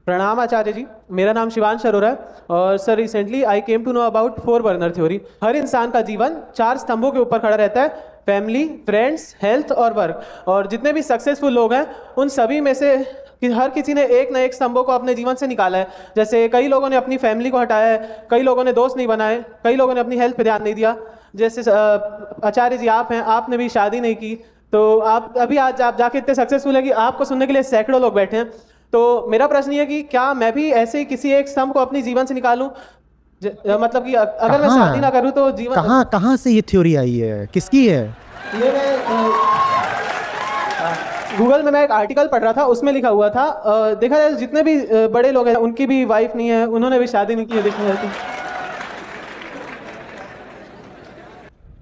प्रणाम आचार्य जी, मेरा नाम शिवांश अरोरा है और sir recently I came to know about 4 burner theory. हर इंसान का जीवन 4 स्तंभों के ऊपर खड़ा रहता है, फैमिली, फ्रेंड्स, हेल्थ और वर्क। और जितने भी सक्सेसफुल लोग हैं उन सभी में से हर किसी ने एक न एक स्तंभों को अपने जीवन से निकाला है। जैसे कई लोगों ने अपनी फैमिली को हटाया है, कई लोगों ने दोस्त नहीं बनाए, कई लोगों ने अपनी हेल्थ पे ध्यान नहीं दिया। जैसे आचार्य जी आप हैं, आपने भी शादी नहीं की, तो आप अभी आज आप जाके इतने सक्सेसफुल है कि आपको सुनने के लिए सैकड़ों लोग बैठे हैं। तो मेरा प्रश्न ये है कि क्या मैं भी ऐसे ही किसी एक स्तंभ को अपनी जीवन से निकालूं? मतलब कि अगर मैं शादी ना करूं तो जीवन कहाँ से ये थ्योरी आई है, किसकी है? ये मैं गूगल में मैं एक आर्टिकल पढ़ रहा था, उसमें लिखा हुआ था। देखा जाए जितने भी बड़े लोग हैं उनकी भी वाइफ नहीं है, उन्होंने भी शादी नहीं की है। देखा जाए तो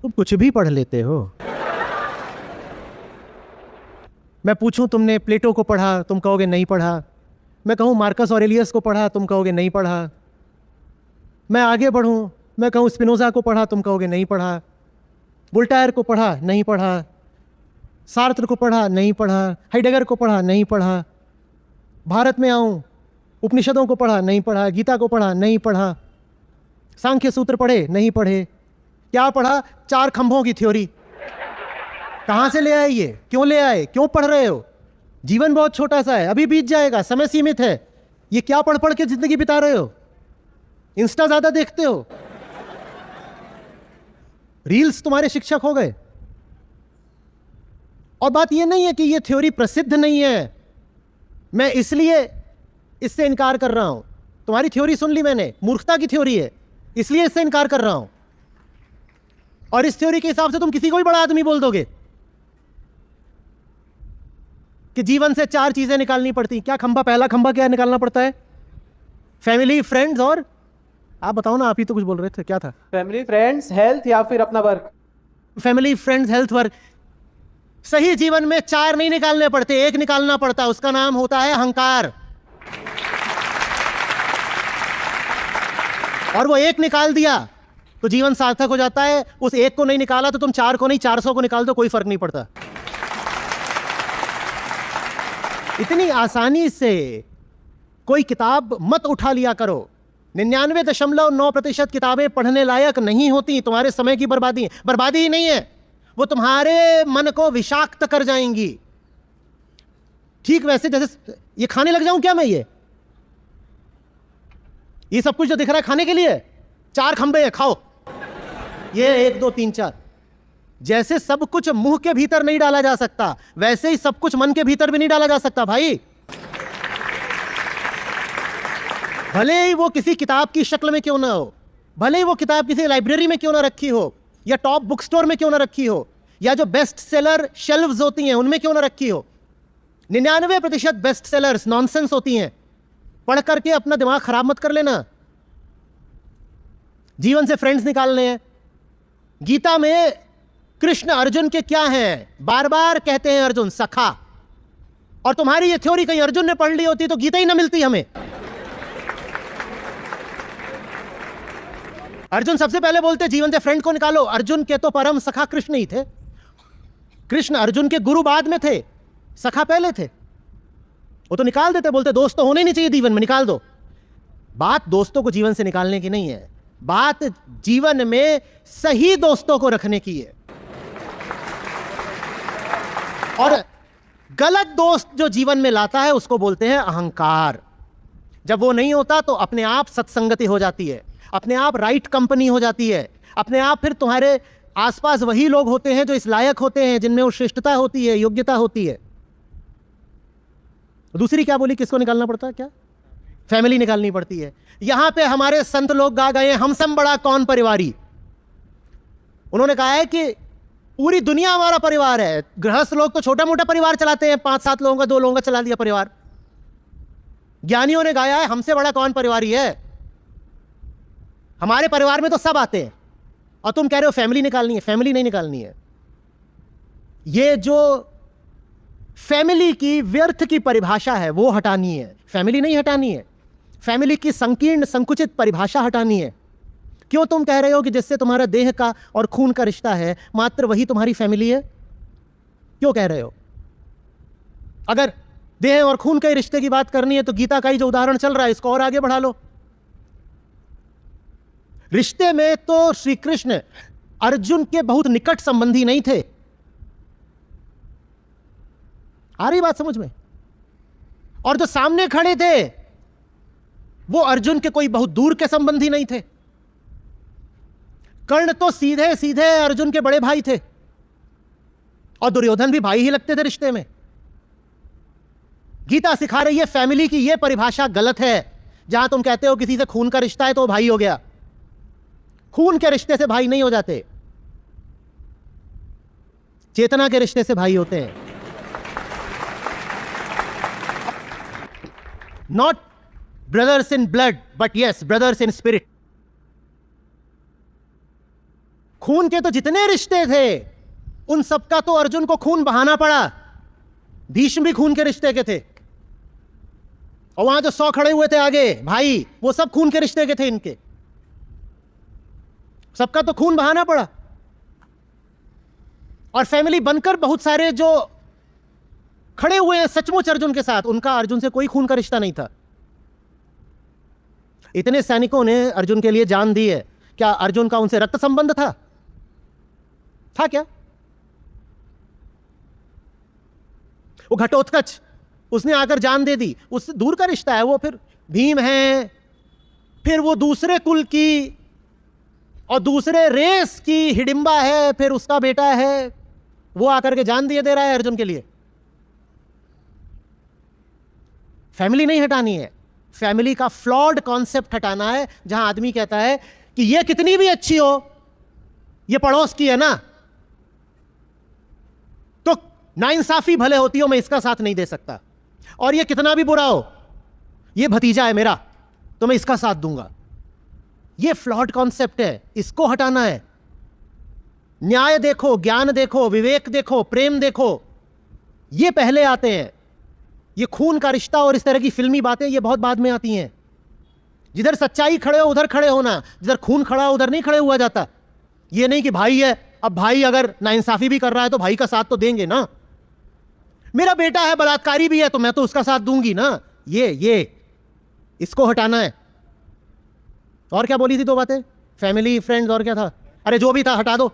तुम कुछ भी पढ़ लेते हो। मैं पूछूं तुमने प्लेटो को पढ़ा, तुम कहोगे नहीं पढ़ा। मैं कहूं मार्कस ऑरेलियस को पढ़ा, तुम कहोगे नहीं पढ़ा। मैं आगे बढ़ूं, मैं कहूं स्पिनोजा को पढ़ा, तुम कहोगे नहीं पढ़ा। वोल्टायर को पढ़ा, नहीं पढ़ा। सार्त्र को पढ़ा, नहीं पढ़ा। हाइडेगर को पढ़ा, नहीं पढ़ा। भारत में आऊं, उपनिषदों को पढ़ा, नहीं पढ़ा। गीता को पढ़ा, नहीं पढ़ा। सांख्य सूत्र पढ़े, नहीं पढ़े। क्या पढ़ा? 4 खंभों की थ्योरी। कहां से ले आए ये? क्यों ले आए? क्यों पढ़ रहे हो? जीवन बहुत छोटा सा है, अभी बीत जाएगा, समय सीमित है। ये क्या पढ़ पढ़ के जिंदगी बिता रहे हो? इंस्टा ज्यादा देखते हो? रील्स तुम्हारे शिक्षक हो गए? और बात यह नहीं है कि यह थ्योरी प्रसिद्ध नहीं है, मैं इसलिए इससे इनकार कर रहा हूं। तुम्हारी थ्योरी सुन ली मैंने, मूर्खता की थ्योरी है, इसलिए इससे इनकार कर रहा हूं। और इस थ्योरी के हिसाब से तुम किसी को भी बड़ा आदमी बोल दोगे कि जीवन से 4 चीजें निकालनी पड़ती। क्या खंभा? पहला खंभा क्या निकालना पड़ता है? फैमिली, फ्रेंड्स और आप बताओ ना, आप ही तो कुछ बोल रहे थे, क्या था? फैमिली, फ्रेंड्स, हेल्थ या फिर अपना work. Family, friends, health, work. सही जीवन में 4 नहीं निकालने पड़ते, 1 निकालना पड़ता है, उसका नाम होता है अहंकार। और वो 1 निकाल दिया तो जीवन सार्थक हो जाता है। उस 1 को नहीं निकाला तो तुम 4 को नहीं, 400 को निकाल दो, कोई फर्क नहीं पड़ता। इतनी आसानी से कोई किताब मत उठा लिया करो। 99.9% किताबें पढ़ने लायक नहीं होती, तुम्हारे समय की बर्बादी। बर्बादी ही नहीं है, वो तुम्हारे मन को विषाक्त कर जाएंगी। ठीक वैसे जैसे ये खाने लग जाऊं क्या मैं? ये सब कुछ जो दिख रहा है खाने के लिए, 4 खंबे हैं, खाओ। ये 1 2 3 4। जैसे सब कुछ मुंह के भीतर नहीं डाला जा सकता, वैसे ही सब कुछ मन के भीतर भी नहीं डाला जा सकता भाई। भले ही वो किसी किताब की शक्ल में क्यों ना हो, भले ही वो किताब किसी लाइब्रेरी में क्यों ना रखी हो, या टॉप बुक स्टोर में क्यों ना रखी हो, या जो बेस्ट सेलर शेल्व्स होती हैं उनमें क्यों ना रखी हो। 99% बेस्ट सेलर्स नॉनसेंस होती हैं। पढ़ करके अपना दिमाग खराब मत कर लेना। जीवन से फ्रेंड्स निकालने हैं। गीता में कृष्ण अर्जुन के क्या हैं? बार बार कहते हैं अर्जुन सखा। और तुम्हारी ये थ्योरी कहीं अर्जुन ने पढ़ ली होती तो गीता ही ना मिलती हमें। अर्जुन सबसे पहले बोलते जीवन से फ्रेंड को निकालो। अर्जुन के तो परम सखा कृष्ण ही थे। कृष्ण अर्जुन के गुरु बाद में थे, सखा पहले थे। वो तो निकाल देते, बोलते दोस्त तो होने नहीं चाहिए जीवन में, निकाल दो। बात दोस्तों को जीवन से निकालने की नहीं है, बात जीवन में सही दोस्तों को रखने की है। और गलत दोस्त जो जीवन में लाता है उसको बोलते हैं अहंकार। जब वो नहीं होता तो अपने आप सत्संगति हो जाती है, अपने आप राइट कंपनी हो जाती है, अपने आप फिर तुम्हारे आसपास वही लोग होते हैं जो इस लायक होते हैं, जिनमें वो श्रेष्ठता होती है, योग्यता होती है। दूसरी क्या बोली, किसको निकालना पड़ता है? क्या? फैमिली निकालनी पड़ती है। यहां पे हमारे संत लोग गा गए हम सब बड़ा कौन परिवारी। उन्होंने कहा है कि पूरी दुनिया हमारा परिवार है। गृहस्थ लोग तो छोटा मोटा परिवार चलाते हैं, 5-7 लोगों का, 2 लोगों का चला दिया परिवार। ज्ञानियों ने गाया है हमसे बड़ा कौन परिवारी है। हमारे परिवार में तो सब आते हैं, और तुम कह रहे हो फैमिली निकालनी है। फैमिली नहीं निकालनी है। ये जो फैमिली की व्यर्थ की परिभाषा है वो हटानी है, फैमिली नहीं हटानी है। फैमिली की संकीर्ण संकुचित परिभाषा हटानी है। क्यों तुम कह रहे हो कि जिससे तुम्हारा देह का और खून का रिश्ता है मात्र वही तुम्हारी फैमिली है? क्यों कह रहे हो? अगर देह और खून के रिश्ते की बात करनी है तो गीता का ही जो उदाहरण चल रहा है इसको और आगे बढ़ा लो। रिश्ते में तो श्री कृष्ण अर्जुन के बहुत निकट संबंधी नहीं थे। आ रही बात समझ में? और जो सामने खड़े थे वो अर्जुन के कोई बहुत दूर के संबंधी नहीं थे। कर्ण तो सीधे सीधे अर्जुन के बड़े भाई थे और दुर्योधन भी भाई ही लगते थे रिश्ते में। गीता सिखा रही है फैमिली की यह परिभाषा गलत है। जहां तुम कहते हो किसी से खून का रिश्ता है तो वो भाई हो गया, खून के रिश्ते से भाई नहीं हो जाते, चेतना के रिश्ते से भाई होते हैं। Not brothers in blood but yes brothers in spirit. खून के तो जितने रिश्ते थे उन सबका तो अर्जुन को खून बहाना पड़ा। भीष्म भी खून के रिश्ते के थे और वहां जो 100 खड़े हुए थे आगे भाई वो सब खून के रिश्ते के थे। इनके सबका तो खून बहाना पड़ा। और फैमिली बनकर बहुत सारे जो खड़े हुए हैं सचमुच अर्जुन के साथ, उनका अर्जुन से कोई खून का रिश्ता नहीं था। इतने सैनिकों ने अर्जुन के लिए जान दी है, क्या अर्जुन का उनसे रक्त संबंध था क्या? वो घटोत्कच उसने आकर जान दे दी, उससे दूर का रिश्ता है वो। फिर भीम है, फिर वो दूसरे कुल की और दूसरे रेस की हिडिंबा है, फिर उसका बेटा है, वो आकर के जान दिए दे रहा है अर्जुन के लिए। फैमिली नहीं हटानी है, फैमिली का फ्लॉड कॉन्सेप्ट हटाना है। जहां आदमी कहता है कि ये कितनी भी अच्छी हो, ये पड़ोस की है ना, तो नाइंसाफी भले होती हो, मैं इसका साथ नहीं दे सकता। और ये कितना भी बुरा हो, ये भतीजा है मेरा तो मैं इसका साथ दूंगा। ये फ्लॉड कॉन्सेप्ट है, इसको हटाना है। न्याय देखो, ज्ञान देखो, विवेक देखो, प्रेम देखो, ये पहले आते हैं। ये खून का रिश्ता और इस तरह की फिल्मी बातें ये बहुत बाद में आती हैं। जिधर सच्चाई खड़े हो उधर खड़े होना, जिधर खून खड़ा हो उधर नहीं खड़े हुआ जाता। ये नहीं कि भाई है, अब भाई अगर नाइंसाफी भी कर रहा है तो भाई का साथ तो देंगे ना। मेरा बेटा है बलात्कारी भी है तो मैं तो उसका साथ दूंगी ना। ये इसको हटाना है। और क्या बोली थी 2 बातें? फैमिली, फ्रेंड्स और क्या था? अरे जो भी था हटा दो,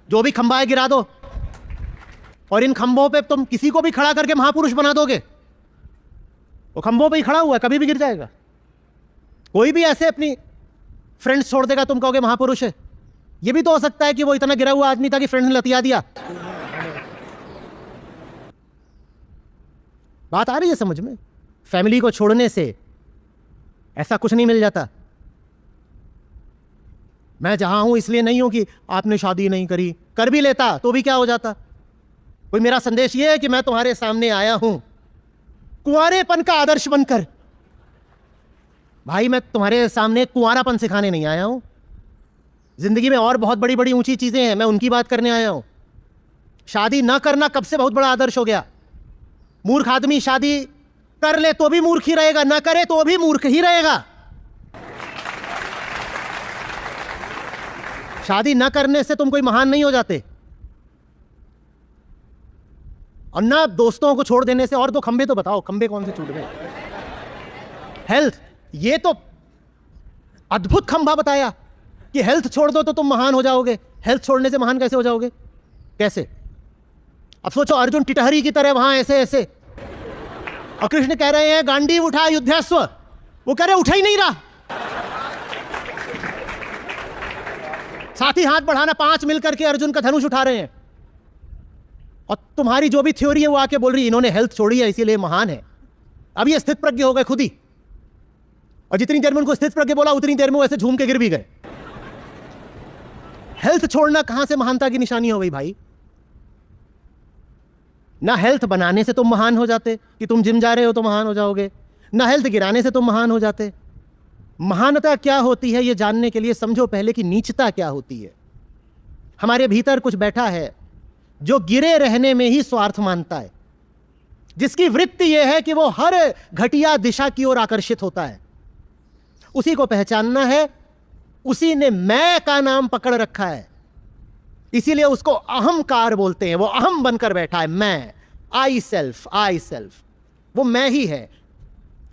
जो भी खंबा है गिरा दो। और इन खंभों पे तुम किसी को भी खड़ा करके महापुरुष बना दोगे, वो खंभों पे ही खड़ा हुआ है, कभी भी गिर जाएगा। कोई भी ऐसे अपनी फ्रेंड्स छोड़ देगा, तुम कहोगे महापुरुष है। ये भी तो हो सकता है कि वो इतना गिरा हुआ आदमी था कि फ्रेंड्स ने लतिया दिया। बात आ रही है समझ में? फैमिली को छोड़ने से ऐसा कुछ नहीं मिल जाता। मैं जहां हूं इसलिए नहीं हूं कि आपने शादी नहीं करी, कर भी लेता तो भी क्या हो जाता। कोई मेरा संदेश ये है कि मैं तुम्हारे सामने आया हूं कुंवारेपन का आदर्श बनकर। भाई मैं तुम्हारे सामने कुंवारापन सिखाने नहीं आया हूं। जिंदगी में और बहुत बड़ी बड़ी ऊंची चीजें हैं, मैं उनकी बात करने आया हूं। शादी ना करना कब से बहुत बड़ा आदर्श हो गया। मूर्ख आदमी शादी कर ले तो भी मूर्ख ही रहेगा, ना करे तो भी मूर्ख ही रहेगा। शादी ना करने से तुम कोई महान नहीं हो जाते, और ना दोस्तों को छोड़ देने से। और 2 खंबे तो बताओ, खंबे कौन से छूट गए? हेल्थ, ये तो अद्भुत खंबा बताया कि हेल्थ छोड़ दो तो तुम महान हो जाओगे। हेल्थ छोड़ने से महान कैसे हो जाओगे? कैसे? अब सोचो अर्जुन टिटहरी की तरह वहां ऐसे ऐसे, और कृष्ण कह रहे हैं गांडीव उठा युद्धस्व, वो कह रहे उठा ही नहीं रहा। साथ ही हाथ बढ़ाना, 5 मिलकर के अर्जुन का धनुष उठा रहे हैं। और तुम्हारी जो भी थ्योरी है वो आके बोल रही है इन्होंने हेल्थ छोड़ी है इसीलिए महान है। अब ये स्थित प्रज्ञ हो गए खुद ही, और जितनी देर में उनको स्थित प्रज्ञ बोला उतनी देर में वैसे झूम के गिर भी गए। हेल्थ छोड़ना कहां से महानता की निशानी हो गई भाई? ना हेल्थ बनाने से तुम महान हो जाते कि तुम जिम जा रहे हो तो महान हो जाओगे, ना हेल्थ गिराने से तुम महान हो जाते। महानता क्या होती है ये जानने के लिए समझो पहले कि नीचता क्या होती है। हमारे भीतर कुछ बैठा है जो गिरे रहने में ही स्वार्थ मानता है, जिसकी वृत्ति यह है कि वो हर घटिया दिशा की ओर आकर्षित होता है। उसी को पहचानना है। उसी ने मैं का नाम पकड़ रखा है, इसीलिए उसको अहंकार बोलते हैं। वो अहम बनकर बैठा है, मैं, आई सेल्फ। वो मैं ही है।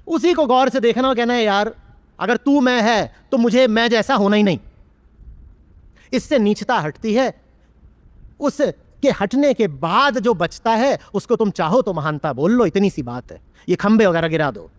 उसी को गौर से देखना और कहना है यार अगर तू मैं है तो मुझे मैं जैसा होना ही नहीं। इससे नीचता हटती है, उसके हटने के बाद जो बचता है उसको तुम चाहो तो महानता बोल लो, इतनी सी बात है। ये खंबे वगैरह गिरा दो।